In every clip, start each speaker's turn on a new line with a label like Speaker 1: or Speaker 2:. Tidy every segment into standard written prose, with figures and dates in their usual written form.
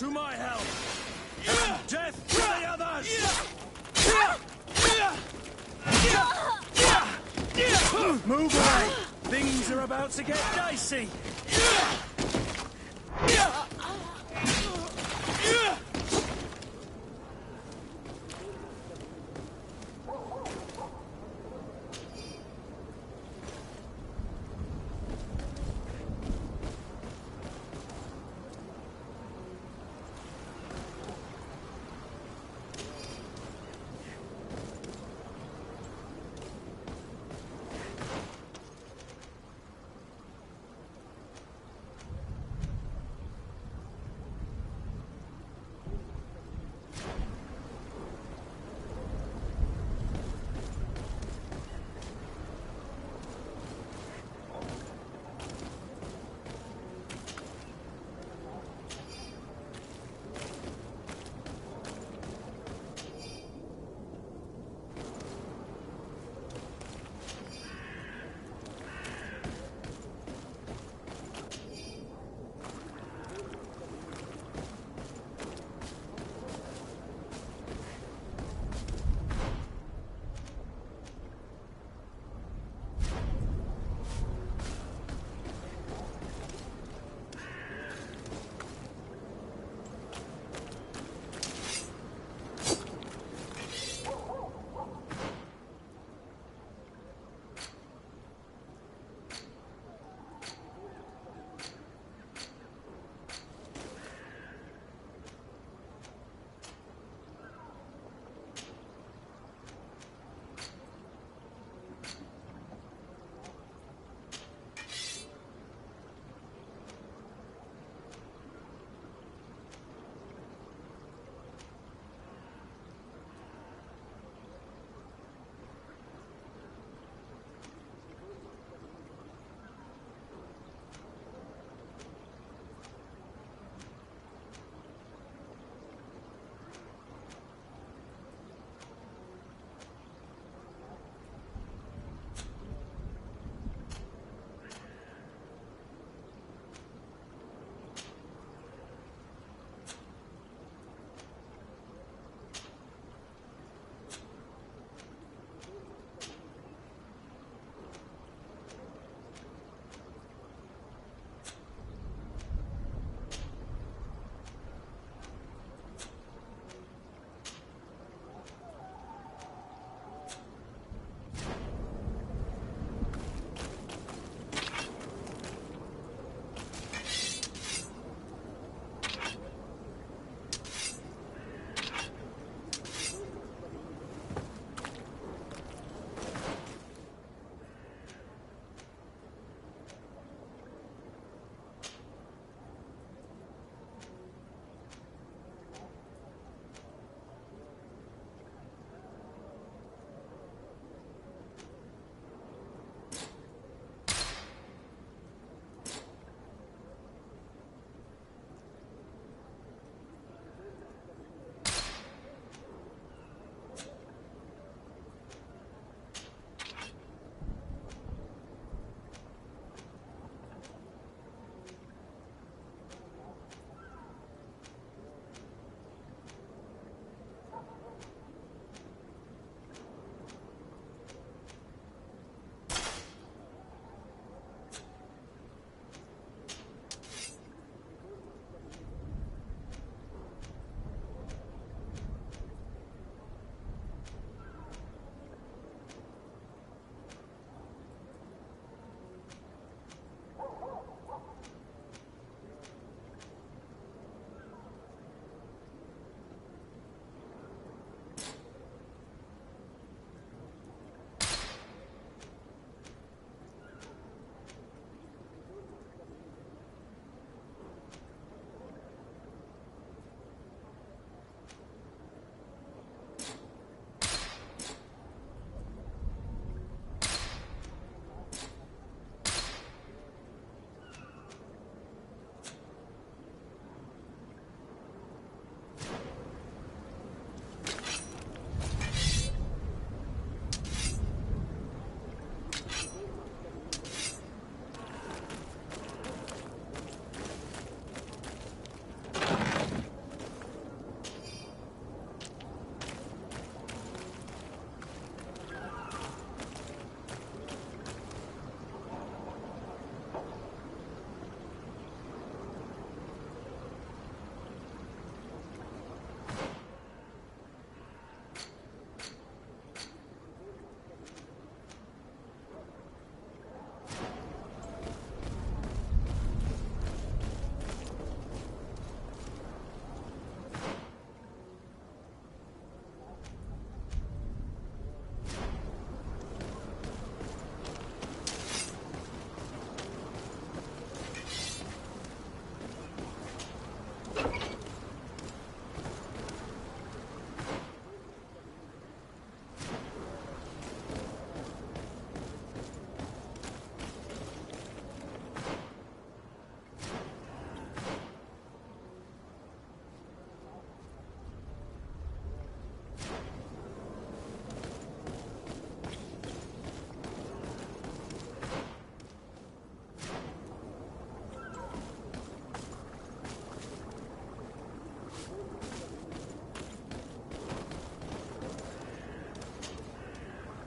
Speaker 1: to my help! Death to the others! Move away! Things are about to get dicey!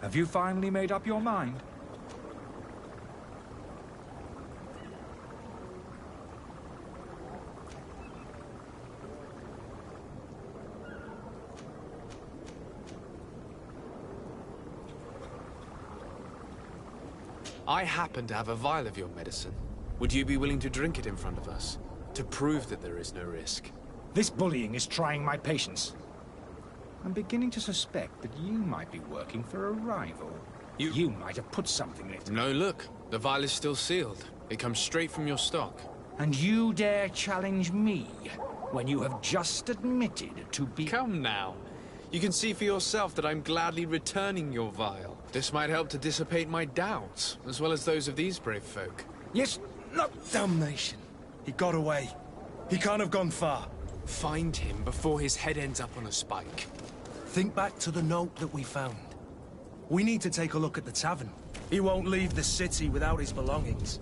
Speaker 2: Have you finally made up your mind?
Speaker 3: I happen to have a vial of your medicine. Would you be willing to drink it in front of us? To prove that there is no risk?
Speaker 2: This bullying is trying my patience. I'm beginning to suspect that you might be working for a rival. You might have put something in it.
Speaker 3: No, look. The vial is still sealed. It comes straight from your stock.
Speaker 2: And you dare challenge me when you have just admitted to be...
Speaker 3: Come now. You can see for yourself that I'm gladly returning your vial. This might help to dissipate my doubts, as well as those of these brave folk.
Speaker 2: Yes, no...
Speaker 1: Damnation. He got away. He can't have gone far.
Speaker 3: Find him before his head ends up on a spike.
Speaker 1: Think back to the note that we found. We need to take a look at the tavern. He won't leave the city without his belongings.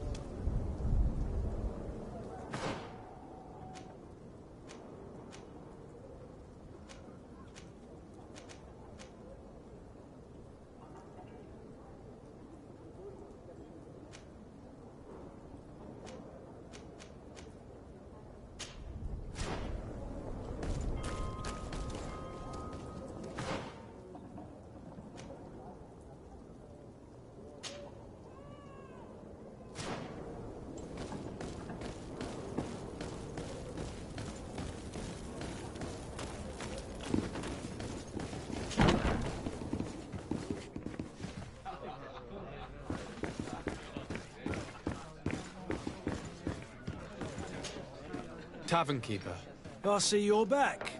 Speaker 3: Tavern keeper.
Speaker 1: I see you're back.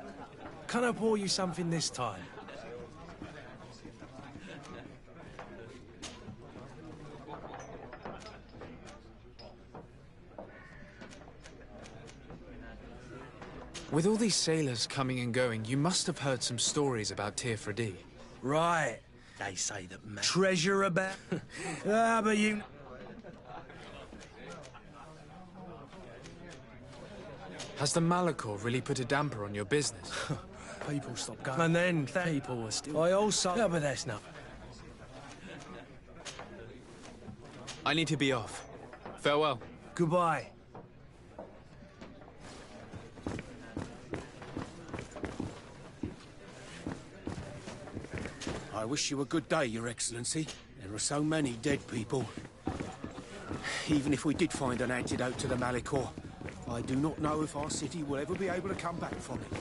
Speaker 1: Can I pour you something this time?
Speaker 3: With all these sailors coming and going, you must have heard some stories about Tir-Freddy.
Speaker 1: Right. They say that treasure about... but you...
Speaker 3: Has the Malachor really put a damper on your business?
Speaker 1: People stopped going. And then people were still... I also... Yeah, but that's not...
Speaker 3: I need to be off. Farewell.
Speaker 1: Goodbye.
Speaker 4: I wish you a good day, Your Excellency. There are so many dead people. Even if we did find an antidote to the Malachor, I do not know if our city will ever be able to come back from it.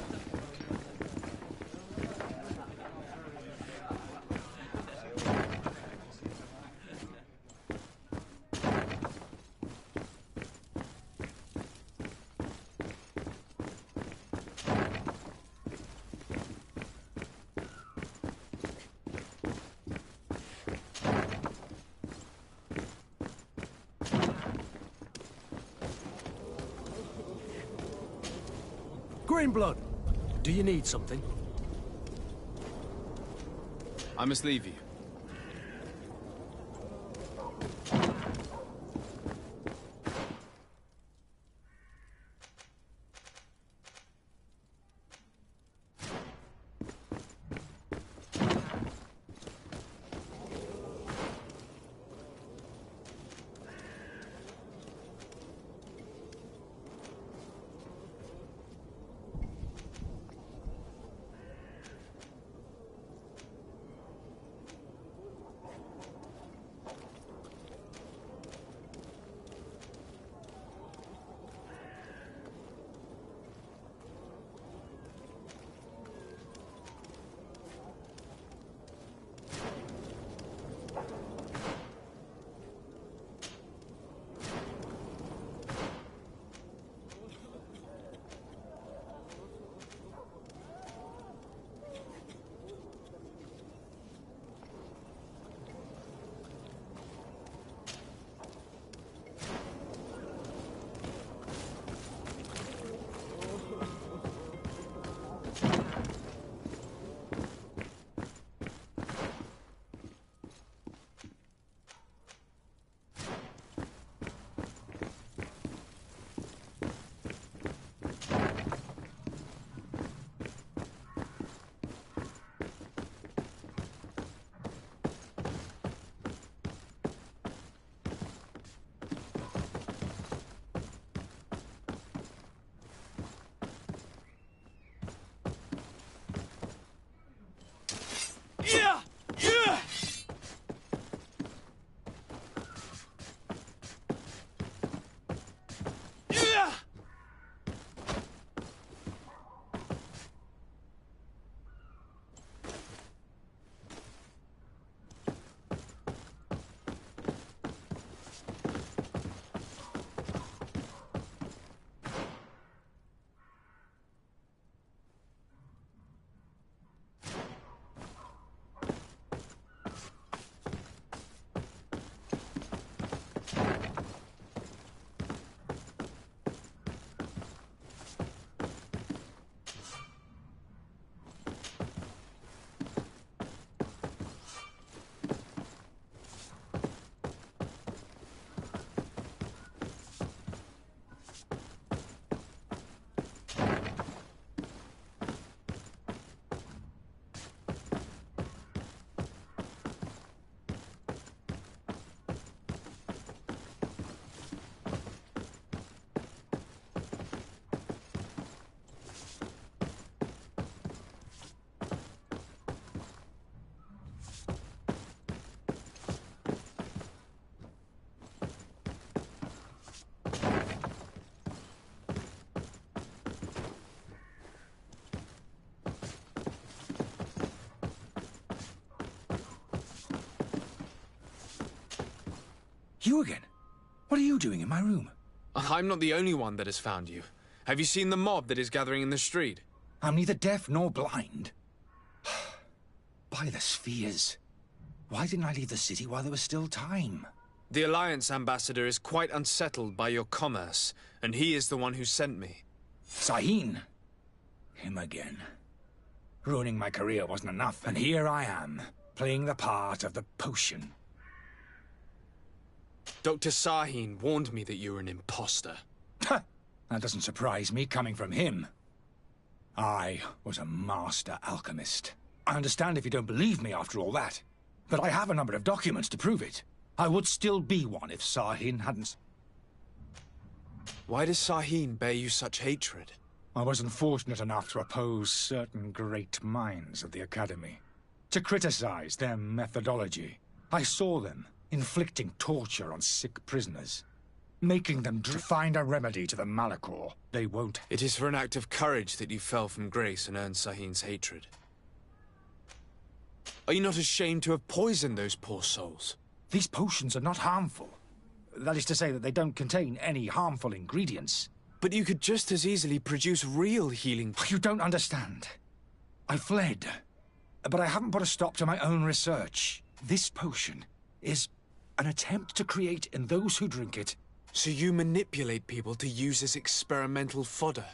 Speaker 1: Greenblood, do you need something?
Speaker 3: I must leave you.
Speaker 2: You again? What are you doing in my room?
Speaker 3: I'm not the only one that has found you. Have you seen the mob that is gathering in the street?
Speaker 2: I'm neither deaf nor blind. By the spheres. Why didn't I leave the city while there was still time?
Speaker 3: The Alliance ambassador is quite unsettled by your commerce, and he is the one who sent me.
Speaker 2: Sahin. Him again. Ruining my career wasn't enough, and here I am, playing the part of the potion.
Speaker 3: Dr. Sahin warned me that you were an imposter.
Speaker 2: That doesn't surprise me, coming from him. I was a master alchemist. I understand if you don't believe me after all that, but I have a number of documents to prove it. I would still be one if Sahin hadn't...
Speaker 3: Why does Sahin bear you such hatred?
Speaker 2: I wasn't fortunate enough to oppose certain great minds of the Academy, to criticize their methodology. I saw them inflicting torture on sick prisoners, making them find a remedy to the Malachor. They won't.
Speaker 3: It is for an act of courage that you fell from grace and earned Sahin's hatred. Are you not ashamed to have poisoned those poor souls?
Speaker 2: These potions are not harmful. That is to say that they don't contain any harmful ingredients.
Speaker 3: But you could just as easily produce real healing.
Speaker 2: You don't understand. I fled, but I haven't put a stop to my own research. This potion is an attempt to create in those who drink it.
Speaker 3: So you manipulate people to use as experimental fodder.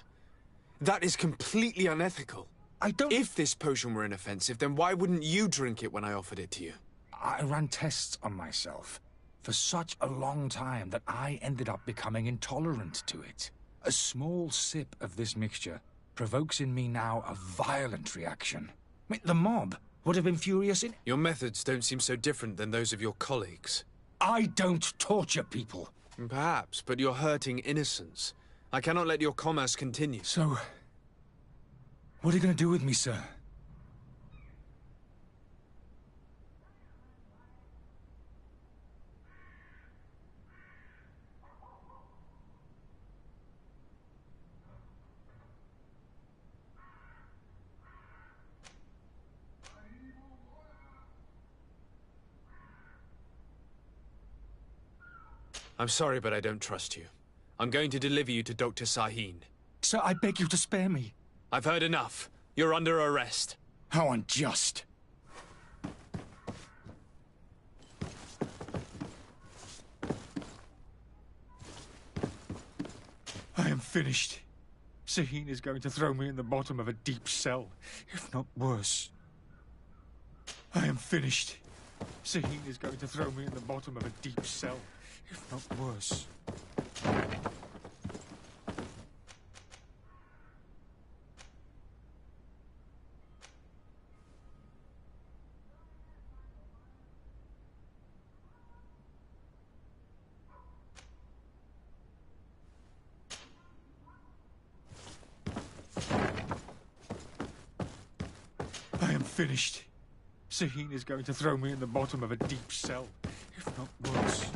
Speaker 3: That is completely unethical.
Speaker 2: I don't...
Speaker 3: If this potion were inoffensive, then why wouldn't you drink it when I offered it to you?
Speaker 2: I ran tests on myself for such a long time that I ended up becoming intolerant to it. A small sip of this mixture provokes in me now a violent reaction. I mean, the mob would have been furious in...
Speaker 3: Your methods don't seem so different than those of your colleagues.
Speaker 2: I don't torture people.
Speaker 3: Perhaps, but you're hurting innocents. I cannot let your commerce continue.
Speaker 2: So, what are you going to do with me, sir?
Speaker 3: I'm sorry, but I don't trust you. I'm going to deliver you to Dr. Sahin.
Speaker 2: Sir, I beg you to spare me.
Speaker 3: I've heard enough. You're under arrest.
Speaker 2: How unjust. I am finished. Sahin is going to throw me in the bottom of a deep cell, if not worse. I am finished. Sahin is going to throw me in the bottom of a deep cell, if not worse. I am finished. Sahin is going to throw me in the bottom of a deep cell, if not worse.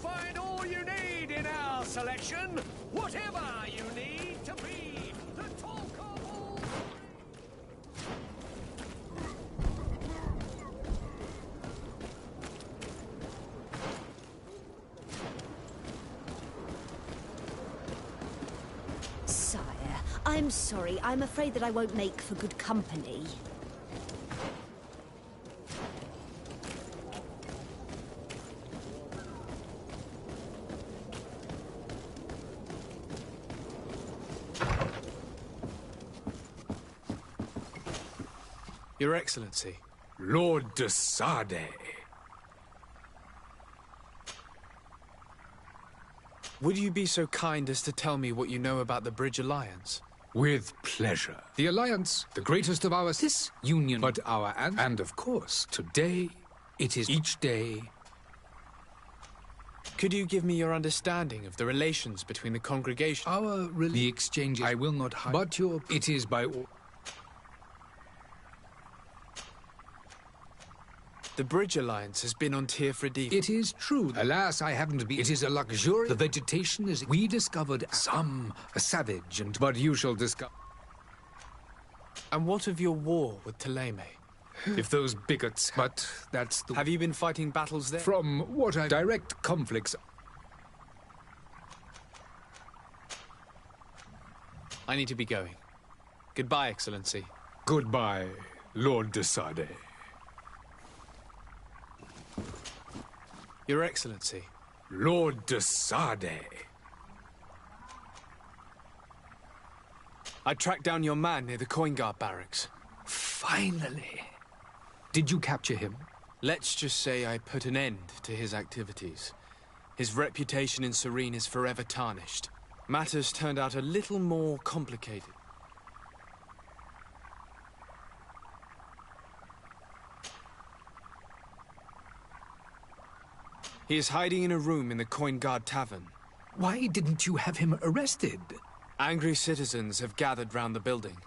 Speaker 5: find all you need in our selection. Whatever you need to be the talk of all.
Speaker 6: Sire, I'm sorry. I'm afraid that I won't make for good company.
Speaker 3: Your Excellency.
Speaker 2: Lord de Sade.
Speaker 3: Would you be so kind as to tell me what you know about the Bridge Alliance?
Speaker 2: With pleasure. The Alliance, the greatest of ours, this union, but our and of course, today, it is each day.
Speaker 3: Could you give me your understanding of the relations between the congregation?
Speaker 2: The exchanges, I will not hide, but it is by all.
Speaker 3: The Bridge Alliance has been on Tirfredi.
Speaker 2: It is true. Alas, I haven't been. It is a luxury. The vegetation is. We discovered a savage, but you shall discover.
Speaker 3: And what of your war with Ptolemy?
Speaker 2: If those bigots. But that's the.
Speaker 3: Have you been fighting battles there?
Speaker 2: From what I. Direct conflicts.
Speaker 3: I need to be going. Goodbye, Excellency.
Speaker 2: Goodbye, Lord de Sade.
Speaker 3: Your Excellency.
Speaker 2: Lord de Sade.
Speaker 3: I tracked down your man near the coin guard barracks.
Speaker 2: Finally. Did you capture him?
Speaker 3: Let's just say I put an end to his activities. His reputation in Serene is forever tarnished. Matters turned out a little more complicated. He is hiding in a room in the Coin Guard Tavern.
Speaker 2: Why didn't you have him arrested?
Speaker 3: Angry citizens have gathered round the building.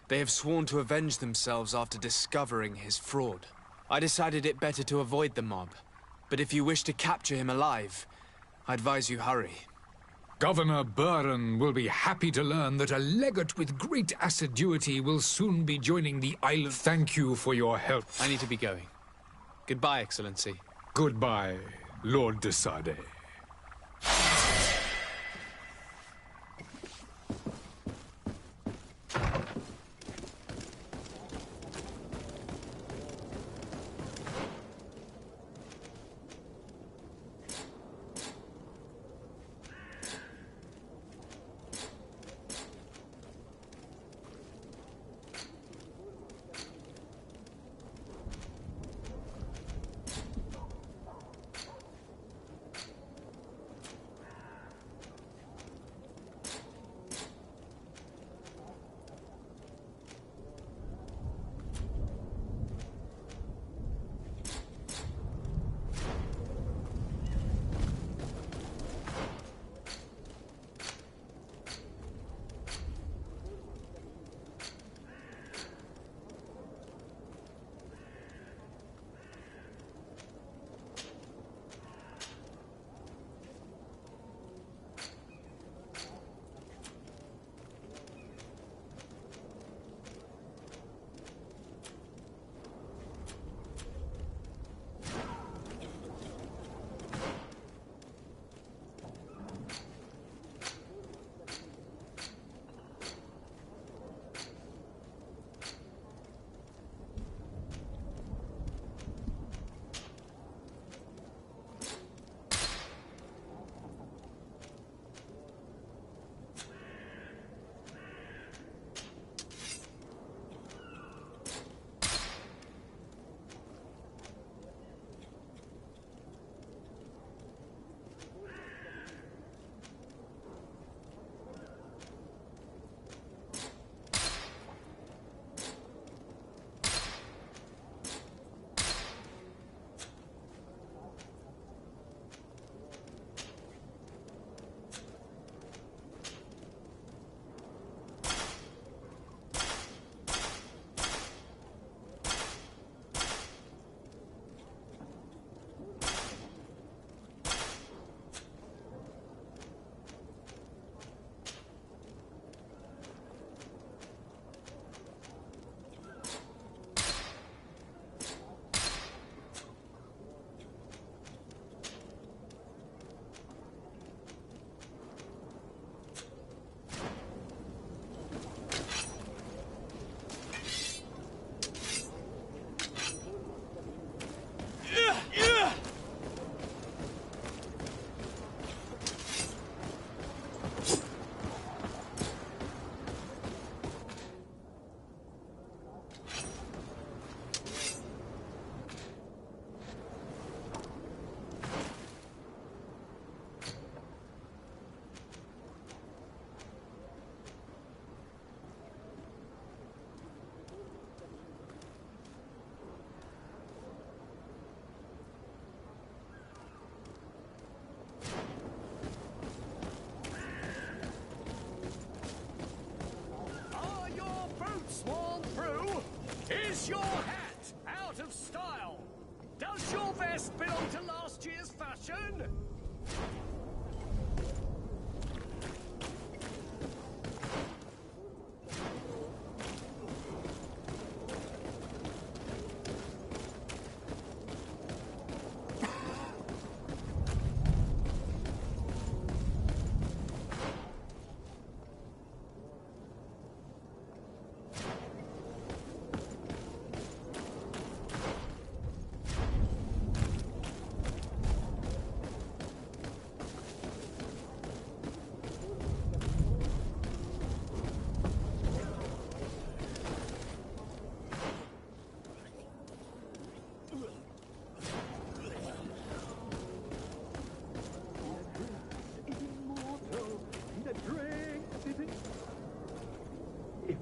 Speaker 3: They have sworn to avenge themselves after discovering his fraud. I decided it better to avoid the mob. But if you wish to capture him alive, I advise you hurry.
Speaker 2: Governor Burren will be happy to learn that a legate with great assiduity will soon be joining the island. Thank you for your help.
Speaker 3: I need to be going. Goodbye, Excellency.
Speaker 2: Goodbye, Lord de Sade.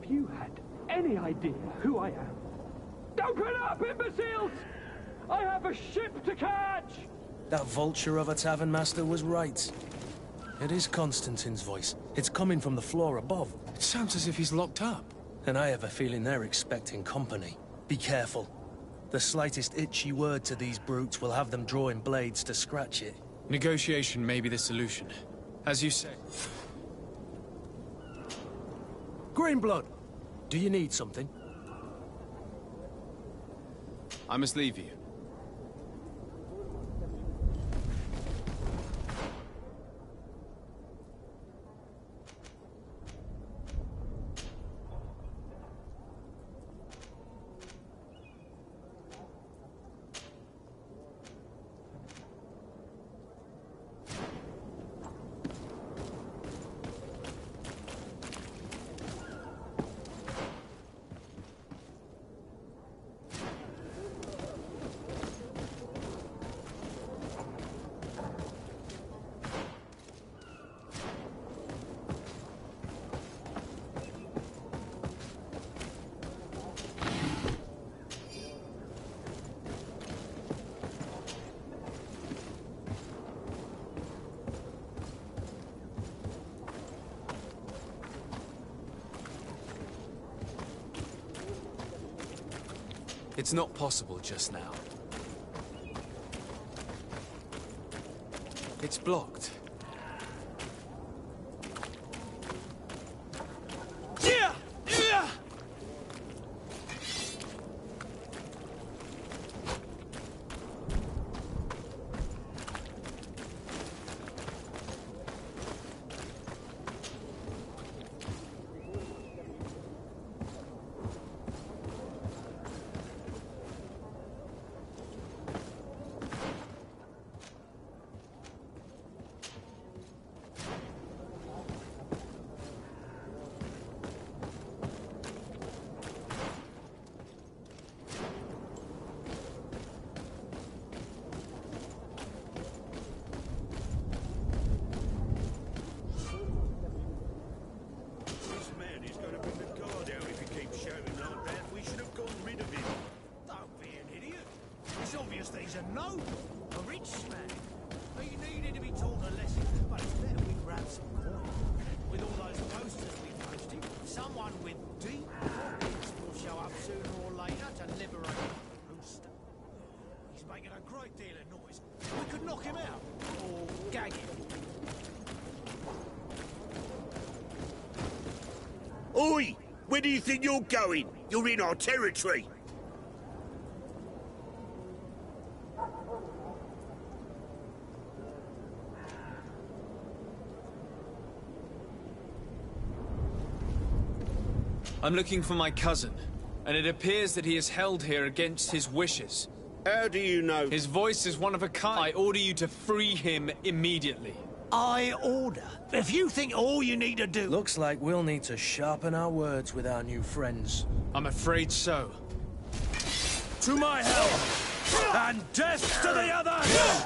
Speaker 5: If you had any idea who I am... Open up, imbeciles! I have a ship to catch!
Speaker 1: That vulture of a tavern master was right. It is Constantine's voice. It's coming from the floor above.
Speaker 3: It sounds as if he's locked up.
Speaker 1: And I have a feeling they're expecting company. Be careful. The slightest itchy word to these brutes will have them drawing blades to scratch it.
Speaker 3: Negotiation may be the solution. As you say.
Speaker 1: Greenblood, do you need something?
Speaker 3: I must leave you. It's not possible just now. It's blocked.
Speaker 7: Oi! Where do you think you're going? You're in our territory.
Speaker 3: I'm looking for my cousin, and it appears that he is held here against his wishes.
Speaker 7: How do you know?
Speaker 3: His voice is one of a kind. I order you to free him immediately.
Speaker 8: I order. If you think all you need to do...
Speaker 1: Looks like we'll need to sharpen our words with our new friends.
Speaker 3: I'm afraid so.
Speaker 1: To my help! And death to the others!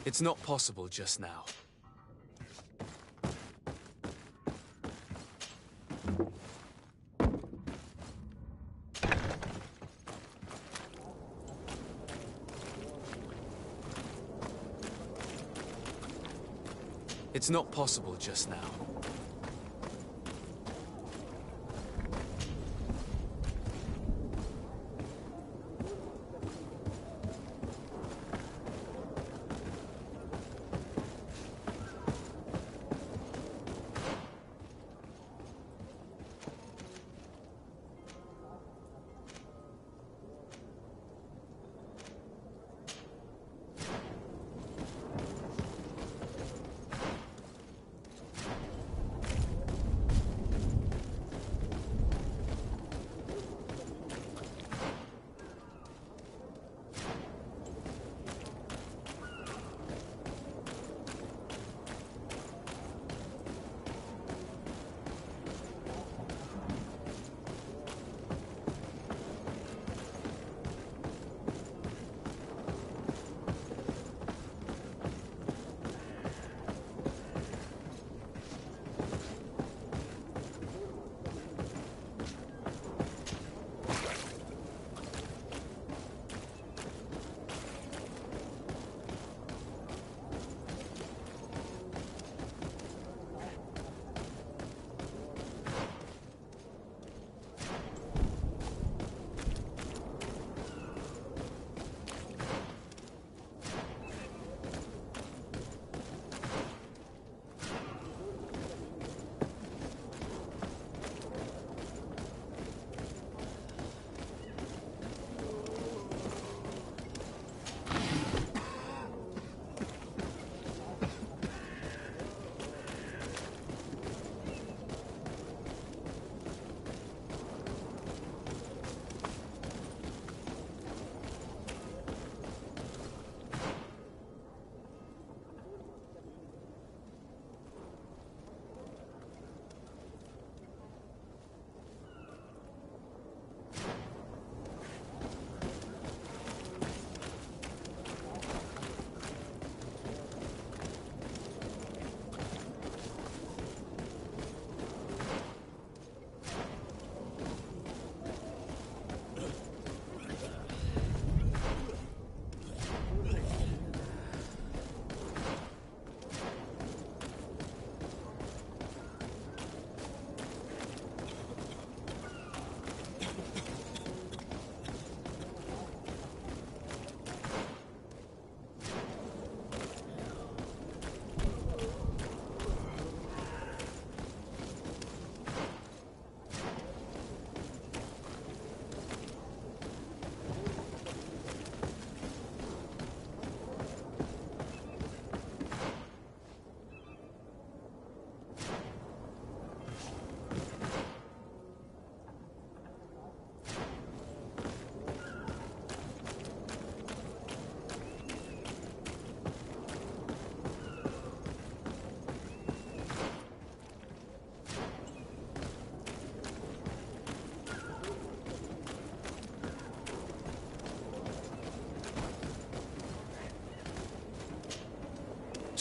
Speaker 3: It's not possible just now. It's not possible just now.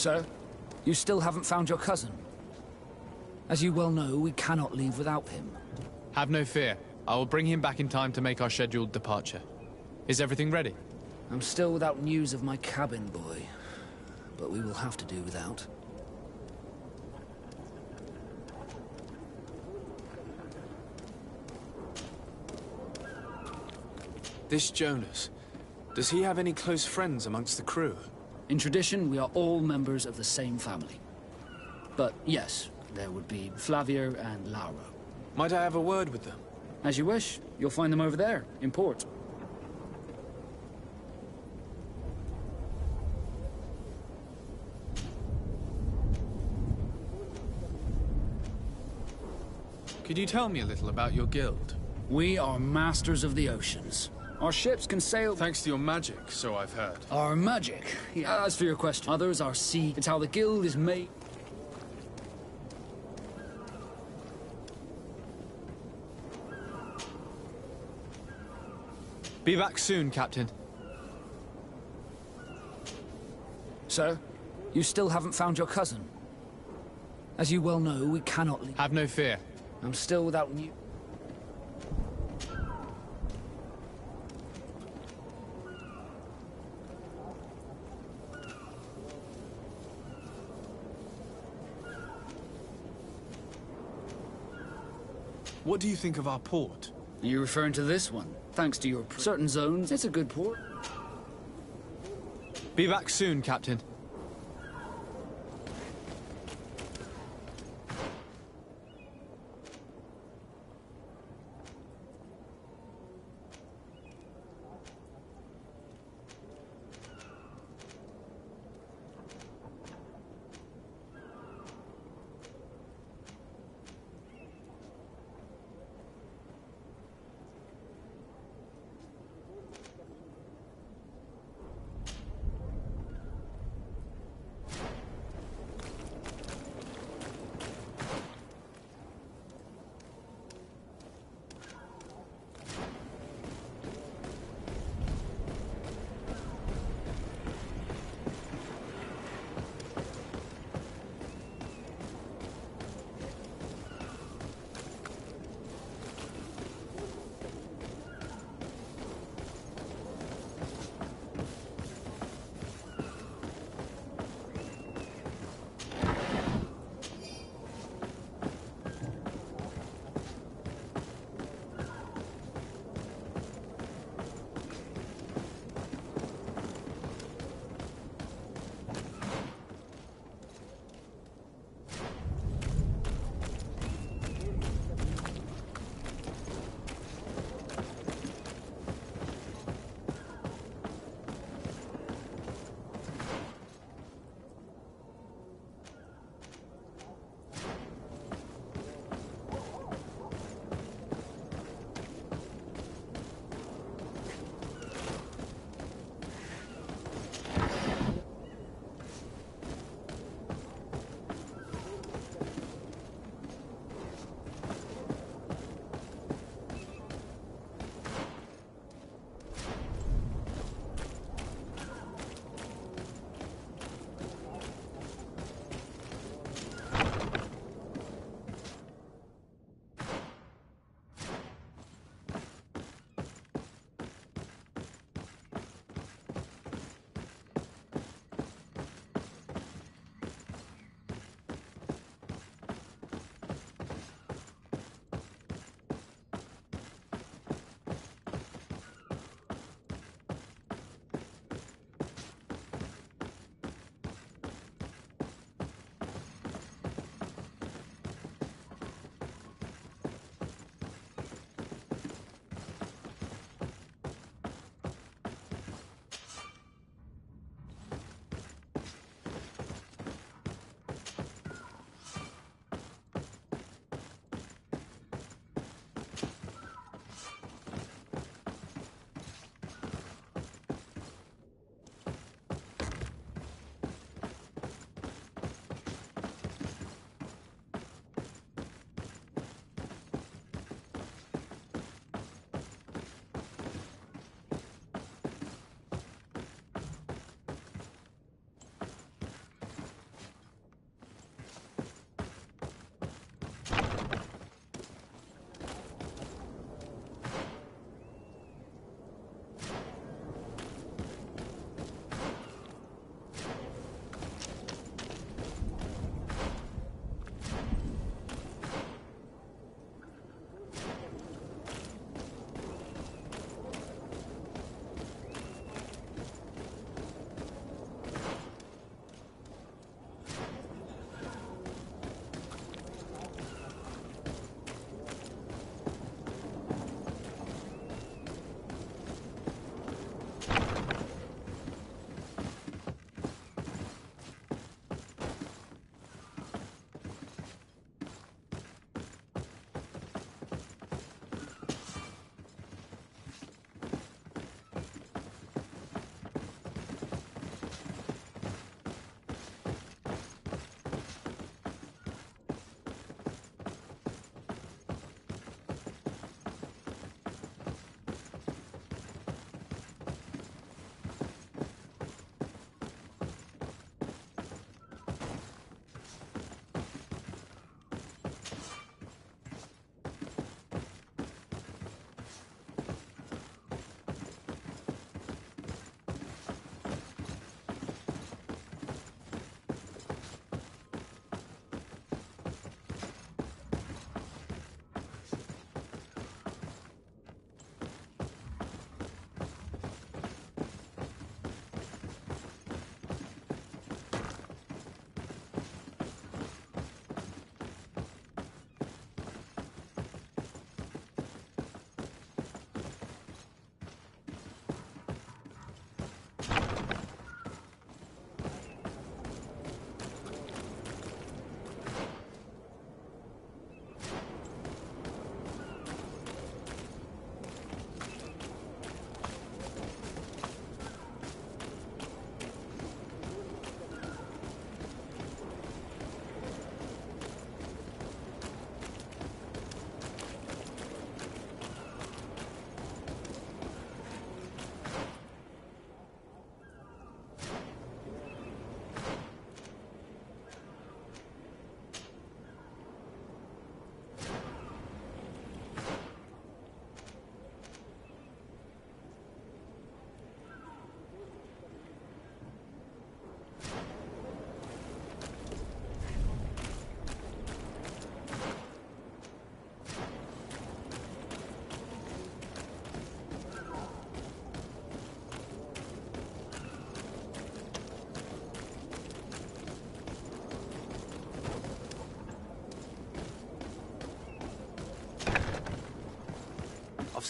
Speaker 9: So, you still haven't found your cousin? As you well know, we cannot leave without him.
Speaker 3: Have no fear. I will bring him back in time to make our scheduled departure. Is everything ready?
Speaker 9: I'm still without news of my cabin boy, but we will have to do without.
Speaker 3: This Jonas, does he have any close friends amongst the crew?
Speaker 9: In tradition, we are all members of the same family. But yes, there would be Flavia and Laura.
Speaker 3: Might I have a word with them?
Speaker 9: As you wish. You'll find them over there, in port.
Speaker 3: Could you tell me a little about your guild?
Speaker 9: We are masters of the oceans. Our ships can sail...
Speaker 3: Thanks to your magic, so I've heard.
Speaker 9: Our magic? Yeah, as for your question, others are sea. It's how the guild is made.
Speaker 3: Be back soon, Captain.
Speaker 9: Sir, you still haven't found your cousin. As you well know, we cannot leave.
Speaker 3: Have no fear.
Speaker 9: I'm still without new...
Speaker 3: What do you think of our port?
Speaker 9: Are you referring to this one? Thanks to your... certain zones, it's a good port.
Speaker 3: Be back soon, Captain.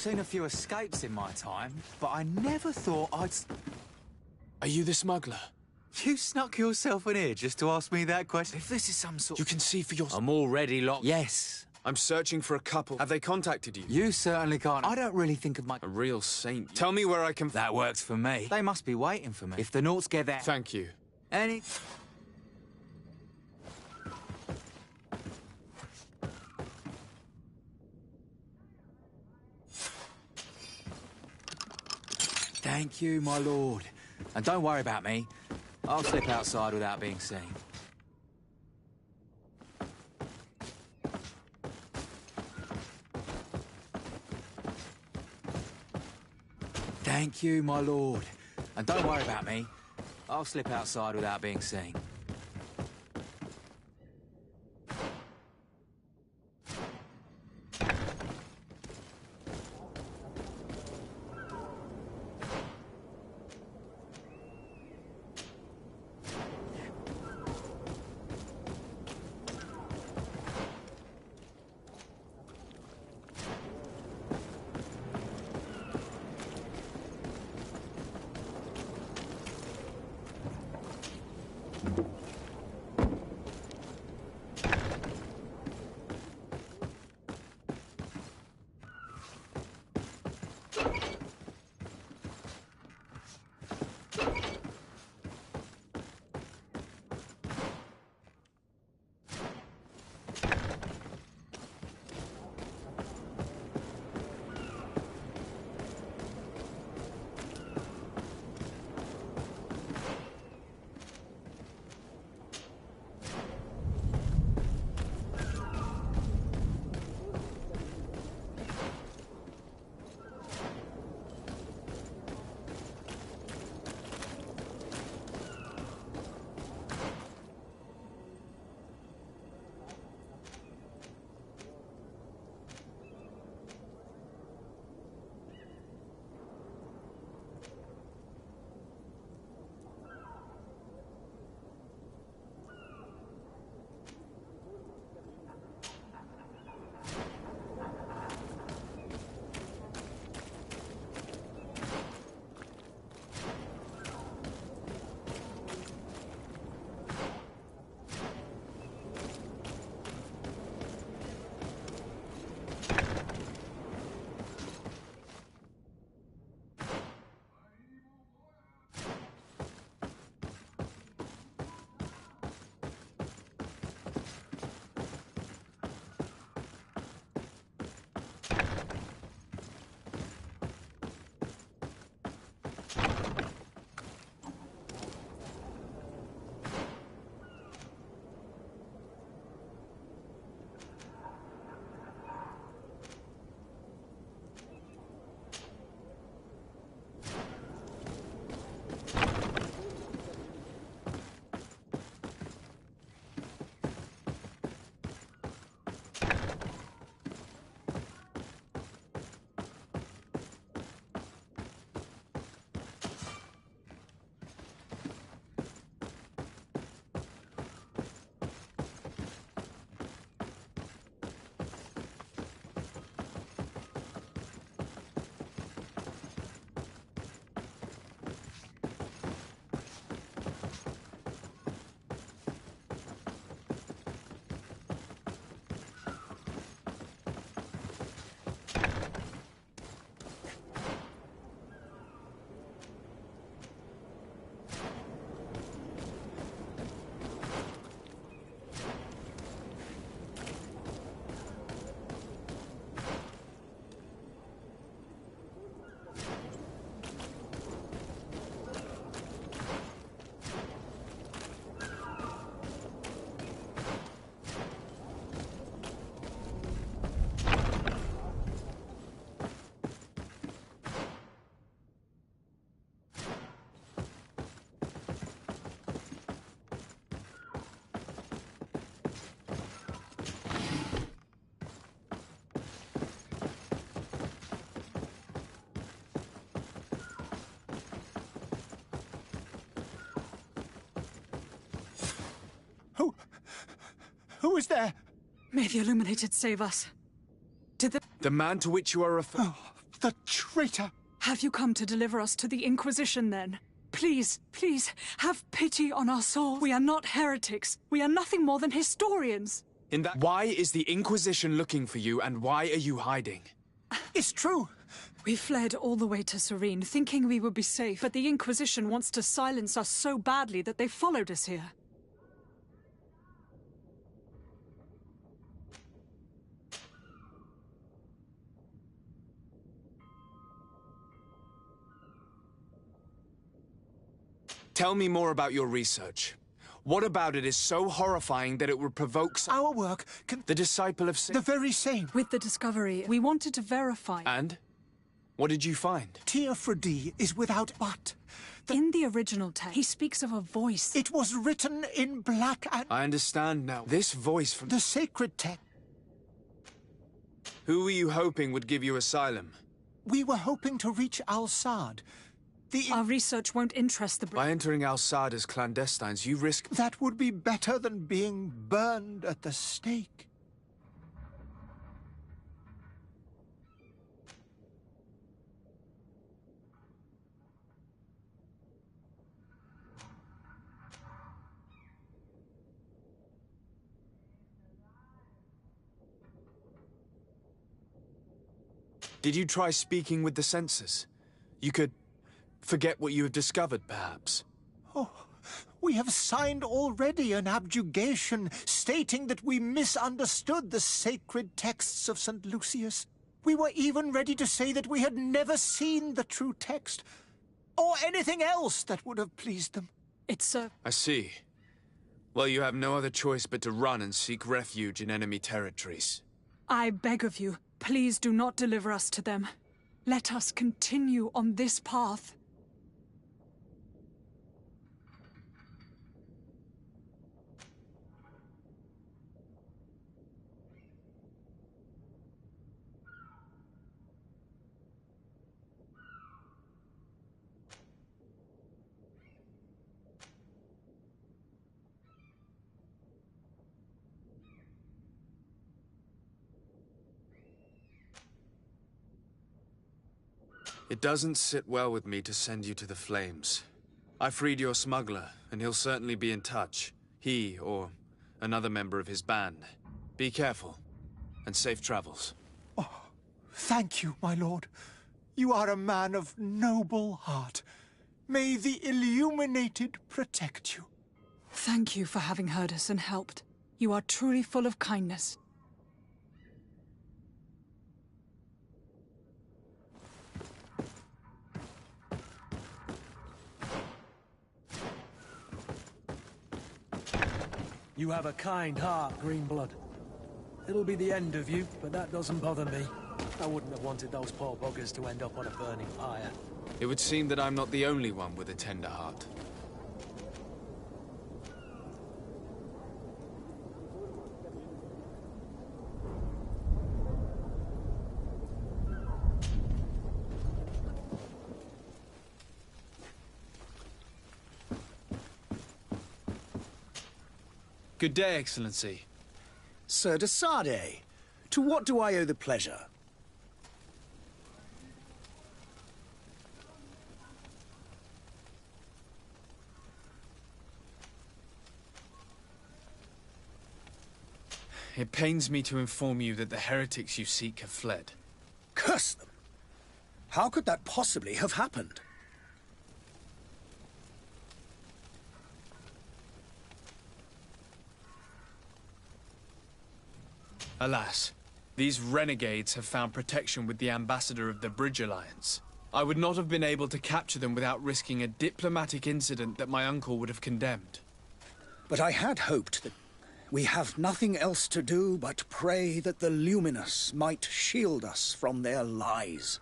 Speaker 10: seen a few escapes in my time, but I never thought I'd...
Speaker 3: Are you the smuggler?
Speaker 10: You snuck yourself in here just to ask me that question? If this is some sort...
Speaker 3: You can see for yourself.
Speaker 10: I'm already locked. Yes.
Speaker 3: I'm searching for a couple. Have they contacted you?
Speaker 10: You certainly can't. I don't really think of my...
Speaker 3: A real saint. Tell me where I can...
Speaker 10: That works for me. They must be waiting for me. If the Naughts get that...
Speaker 3: Thank you.
Speaker 10: Any... Thank you, my lord. And don't worry about me. I'll slip outside without being seen. Thank you, my lord. And don't worry about me. I'll slip outside without being seen.
Speaker 2: Who is there?
Speaker 11: May the Illuminated save us. Did the...
Speaker 3: The man to which you are referring...
Speaker 2: Oh, The traitor!
Speaker 11: Have you come to deliver us to the Inquisition, then? Please, please, have pity on our souls. We are not heretics. We are nothing more than historians.
Speaker 3: Why is the Inquisition looking for you, and why are you hiding?
Speaker 8: It's true.
Speaker 11: We fled all the way to Serene, thinking we would be safe, but the Inquisition wants to silence us so badly that they followed us here.
Speaker 3: Tell me more about your research. What about it is so horrifying that it would provoke
Speaker 8: Our work can...
Speaker 3: the disciple of
Speaker 8: The very same.
Speaker 11: With the discovery, we wanted to verify.
Speaker 3: And? What did you find?
Speaker 8: Teofredi is without but.
Speaker 11: In the original text, he speaks of a voice.
Speaker 8: It was written in black and...
Speaker 3: I understand now. This voice from...
Speaker 8: The sacred text.
Speaker 3: Who were you hoping would give you asylum?
Speaker 8: We were hoping to reach Al-Sad.
Speaker 11: Our research won't interest the...
Speaker 3: By entering Al-Sad as clandestines, you risk...
Speaker 8: That would be better than being burned at the stake.
Speaker 3: Did you try speaking with the censors? You could forget what you have discovered, perhaps.
Speaker 8: Oh, we have signed already an abjugation stating that we misunderstood the sacred texts of St. Lucius. We were even ready to say that we had never seen the true text, or anything else that would have pleased them.
Speaker 11: It's
Speaker 3: I see. Well, you have no other choice but to run and seek refuge in enemy territories.
Speaker 11: I beg of you, please do not deliver us to them. Let us continue on this path.
Speaker 3: It doesn't sit well with me to send you to the flames. I freed your smuggler, and he'll certainly be in touch. He, or another member of his band. Be careful, and safe travels.
Speaker 8: Oh, thank you, my lord. You are a man of noble heart. May the illuminated protect you.
Speaker 11: Thank you for having heard us and helped. You are truly full of kindness.
Speaker 1: You have a kind heart, Greenblood. It'll be the end of you, but that doesn't bother me. I wouldn't have wanted those poor buggers to end up on a burning pyre.
Speaker 3: It would seem that I'm not the only one with a tender heart. Good day, Excellency.
Speaker 7: Sir de Sade, to what do I owe the pleasure?
Speaker 3: It pains me to inform you that the heretics you seek have fled.
Speaker 7: Curse them! How could that possibly have happened?
Speaker 3: Alas, these renegades have found protection with the ambassador of the Bridge Alliance. I would not have been able to capture them without risking a diplomatic incident that my uncle would have condemned.
Speaker 7: But I had hoped that we have nothing else to do but pray that the Luminous might shield us from their lies.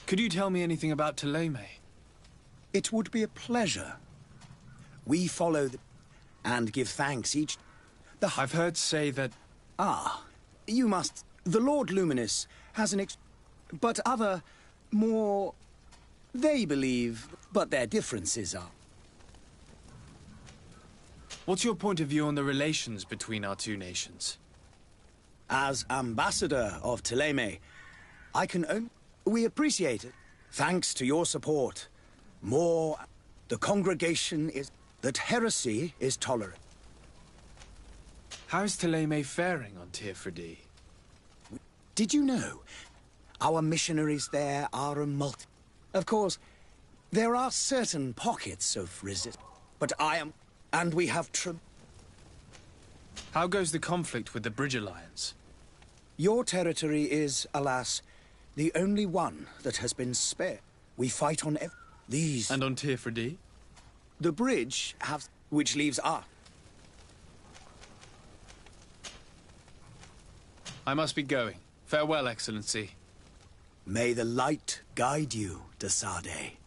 Speaker 3: Could you tell me anything about Thélème?
Speaker 7: It would be a pleasure. We follow and give thanks each...
Speaker 3: I've heard say that...
Speaker 7: Ah, you must... The Lord Luminous has an but other, more... They believe, but their differences are...
Speaker 3: What's your point of view on the relations between our two nations?
Speaker 7: As ambassador of Thélème, I can only... We appreciate it. Thanks to your support. More... The congregation is... That heresy is tolerant.
Speaker 3: How's Thélème faring on Tirfredi?
Speaker 7: Did you know? Our missionaries there are a multi... Of course, there are certain pockets of resistance. But I am... And we have...
Speaker 3: How goes the conflict with the Bridge Alliance?
Speaker 7: Your territory is, alas, the only one that has been spared. We fight on these...
Speaker 3: And on Tirfredi?
Speaker 7: The bridge have... Which leaves us.
Speaker 3: I must be going. Farewell, Excellency.
Speaker 7: May the light guide you, de Sade.